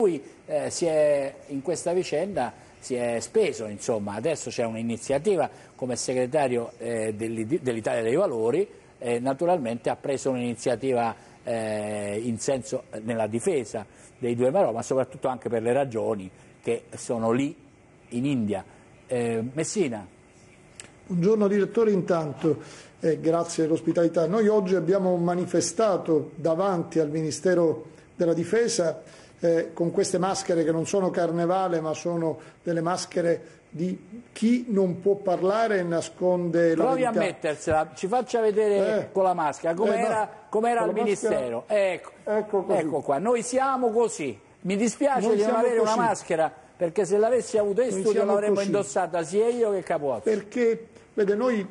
cui in questa vicenda si è speso, insomma. Adesso c'è un'iniziativa come segretario dell'Italia dei Valori, naturalmente ha preso un'iniziativa nella difesa dei due Marò, ma soprattutto anche per le ragioni che sono lì in India. Messina. Buongiorno direttore, intanto grazie dell'ospitalità. Noi oggi abbiamo manifestato davanti al Ministero della Difesa con queste maschere che non sono carnevale ma sono delle maschere di chi non può parlare e nasconde la verità. Provi a mettersela, ci faccia vedere con la maschera com'era al Ministero. Ecco qua, noi siamo così. Mi dispiace di non avere una maschera, perché se l'avessi avuto in studio l'avremmo indossata sia io che Capozzo. Perché, vede, noi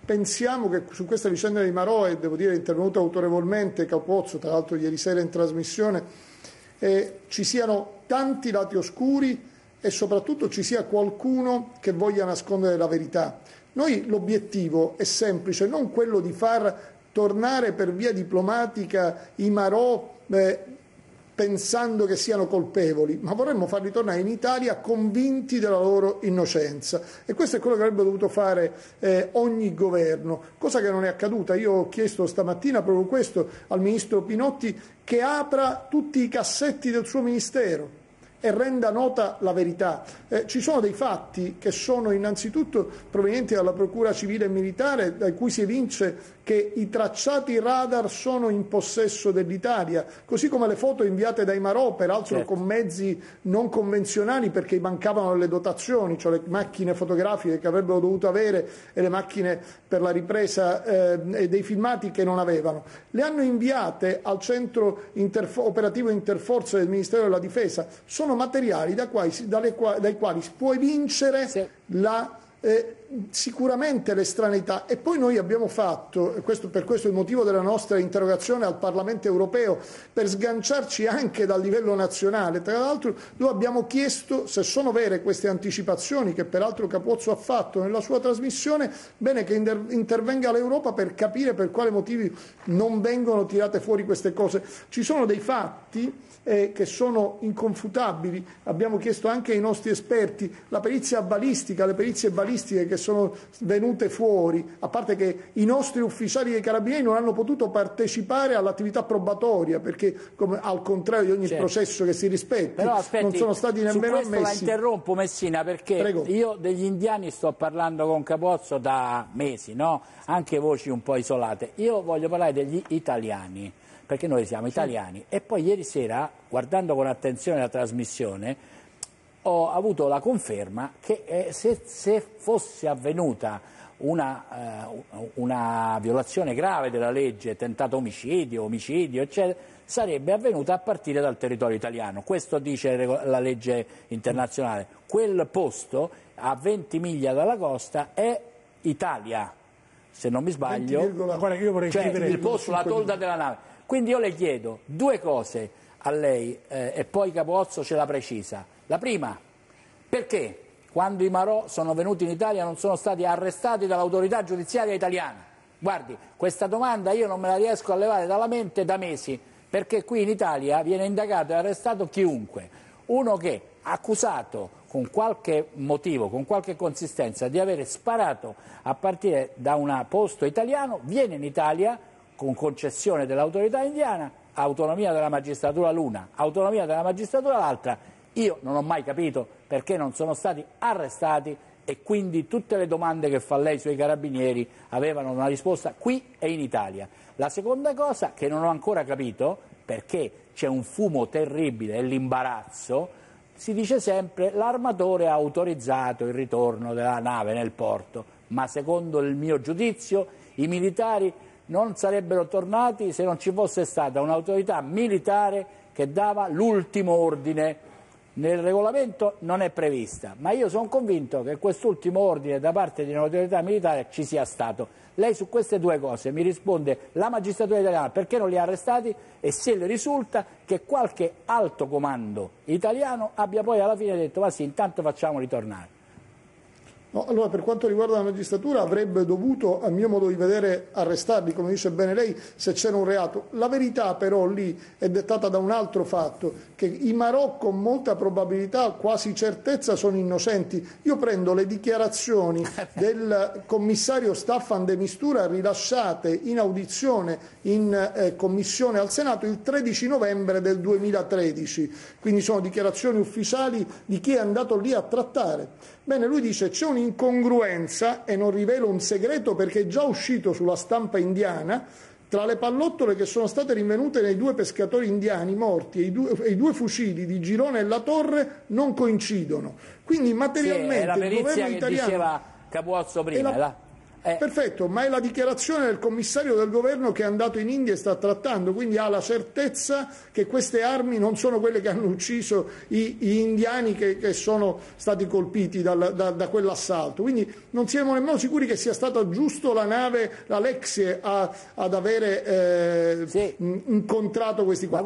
pensiamo che su questa vicenda di Marò, e devo dire è intervenuto autorevolmente Capozzo, tra l'altro ieri sera in trasmissione, ci siano tanti lati oscuri e soprattutto ci sia qualcuno che voglia nascondere la verità. Noi l'obiettivo è semplice, non quello di far tornare per via diplomatica i Marò pensando che siano colpevoli, ma vorremmo farli tornare in Italia convinti della loro innocenza, e questo è quello che avrebbe dovuto fare ogni governo, cosa che non è accaduta. Io ho chiesto stamattina proprio questo al Ministro Pinotti, che apra tutti i cassetti del suo Ministero e renda nota la verità. Ci sono dei fatti che sono innanzitutto provenienti dalla Procura Civile e Militare, da cui si evince che i tracciati radar sono in possesso dell'Italia, così come le foto inviate dai Marò, peraltro con mezzi non convenzionali perché mancavano le dotazioni, cioè le macchine fotografiche che avrebbero dovuto avere e le macchine per la ripresa dei filmati che non avevano. Le hanno inviate al centro operativo interforze del Ministero della Difesa. Sono materiali dai quali si può evincere sicuramente l'estraneità. E poi noi abbiamo fatto, per questo il motivo della nostra interrogazione al Parlamento europeo, per sganciarci anche dal livello nazionale, tra l'altro noi abbiamo chiesto se sono vere queste anticipazioni che peraltro Capozzo ha fatto nella sua trasmissione, bene che intervenga l'Europa per capire per quale motivi non vengono tirate fuori queste cose. Ci sono dei fatti che sono inconfutabili, abbiamo chiesto anche ai nostri esperti la perizia balistica, le perizie balistiche che sono venute fuori, a parte che i nostri ufficiali dei Carabinieri non hanno potuto partecipare all'attività probatoria perché, come al contrario di ogni processo che si rispetti, però aspetti, non sono stati nemmeno ammessi. La interrompo, Messina, perché Prego. Io degli indiani sto parlando con Capozzo da mesi, no? Anche voci un po' isolate. Io voglio parlare degli italiani, perché noi siamo italiani. E poi ieri sera, guardando con attenzione la trasmissione, ho avuto la conferma che se fosse avvenuta una violazione grave della legge, tentato omicidio, eccetera, sarebbe avvenuta a partire dal territorio italiano. Questo dice la legge internazionale. Quel posto a 20 miglia dalla costa è Italia, se non mi sbaglio, cioè il posto, la tolda della nave. Quindi io le chiedo due cose a lei e poi Capozzo ce la precisa. La prima, perché quando i Marò sono venuti in Italia non sono stati arrestati dall'autorità giudiziaria italiana? Guardi, questa domanda io non me la riesco a levare dalla mente da mesi, perché qui in Italia viene indagato e arrestato chiunque. Uno che accusato con qualche motivo, con qualche consistenza di avere sparato a partire da un posto italiano, viene in Italia con concessione dell'autorità indiana, autonomia della magistratura l'una, autonomia della magistratura l'altra. Io non ho mai capito perché non sono stati arrestati e quindi tutte le domande che fa lei sui carabinieri avevano una risposta qui e in Italia. La seconda cosa che non ho ancora capito, perché c'è un fumo terribile e l'imbarazzo, si dice sempre l'armatore ha autorizzato il ritorno della nave nel porto, ma secondo il mio giudizio i militari non sarebbero tornati se non ci fosse stata un'autorità militare che dava l'ultimo ordine. Nel regolamento non è prevista, ma io sono convinto che quest'ultimo ordine da parte di un'autorità militare ci sia stato. Lei su queste due cose mi risponde la magistratura italiana perché non li ha arrestati e se le risulta che qualche alto comando italiano abbia poi alla fine detto ma sì, intanto facciamoli tornare. No, allora, per quanto riguarda la magistratura, avrebbe dovuto, a mio modo di vedere, arrestarli, come dice bene lei, se c'era un reato. La verità però lì è dettata da un altro fatto, che i Marò con molta probabilità, quasi certezza, sono innocenti. Io prendo le dichiarazioni del commissario Staffan de Mistura rilasciate in audizione in commissione al Senato il 13 novembre del 2013, quindi sono dichiarazioni ufficiali di chi è andato lì a trattare. Bene, lui dice c'è un'incongruenza, e non rivelo un segreto perché è già uscito sulla stampa indiana, tra le pallottole che sono state rinvenute nei 2 pescatori indiani morti e i due fucili di Girone e La Torre non coincidono. Quindi materialmente la il governo che italiano... diceva Capozzo prima, Perfetto, ma è la dichiarazione del commissario del governo che è andato in India e sta trattando, quindi ha la certezza che queste armi non sono quelle che hanno ucciso gli indiani che sono stati colpiti da quell'assalto. Quindi non siamo nemmeno sicuri che sia stata giusto la nave, l'Alexie, ad avere incontrato questi qua.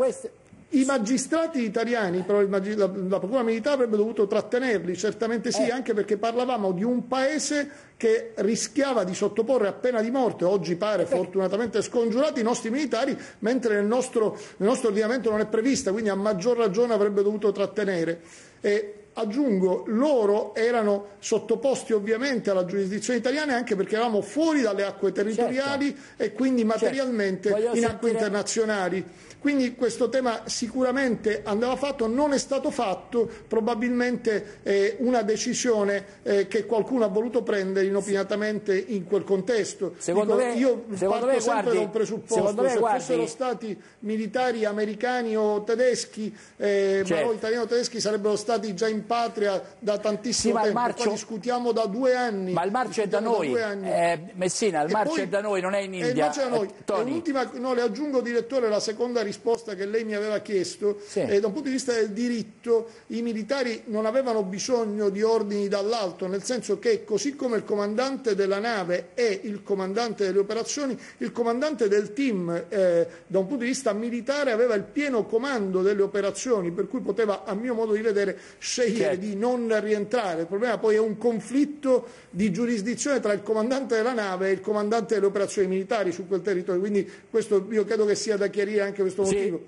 I magistrati italiani, però la procura militare avrebbe dovuto trattenerli, certamente sì, anche perché parlavamo di un paese che rischiava di sottoporre a pena di morte, oggi pare fortunatamente scongiurati, i nostri militari, mentre nel nostro ordinamento non è prevista, quindi a maggior ragione avrebbe dovuto trattenere. Aggiungo, loro erano sottoposti ovviamente alla giurisdizione italiana anche perché eravamo fuori dalle acque territoriali e quindi materialmente in acque internazionali. Quindi questo tema sicuramente andava fatto, non è stato fatto, probabilmente una decisione che qualcuno ha voluto prendere inopinatamente in quel contesto. Io parto sempre da un presupposto, se fossero stati militari americani o tedeschi, Marò italiani o tedeschi sarebbero stati già in patria da tantissimo tempo, qua discutiamo da 2 anni. Ma il marcio è da noi, Messina, il marcio è da noi, non è in India. Le aggiungo, direttore, la seconda risposta che lei mi aveva chiesto. Da un punto di vista del diritto, i militari non avevano bisogno di ordini dall'alto, nel senso che così come il comandante della nave è il comandante delle operazioni, il comandante del team da un punto di vista militare aveva il pieno comando delle operazioni, per cui poteva, a mio modo di vedere, scegliere di non rientrare. Il problema poi è un conflitto di giurisdizione tra il comandante della nave e il comandante delle operazioni militari su quel territorio, quindi questo io credo che sia da chiarire anche questo motivo.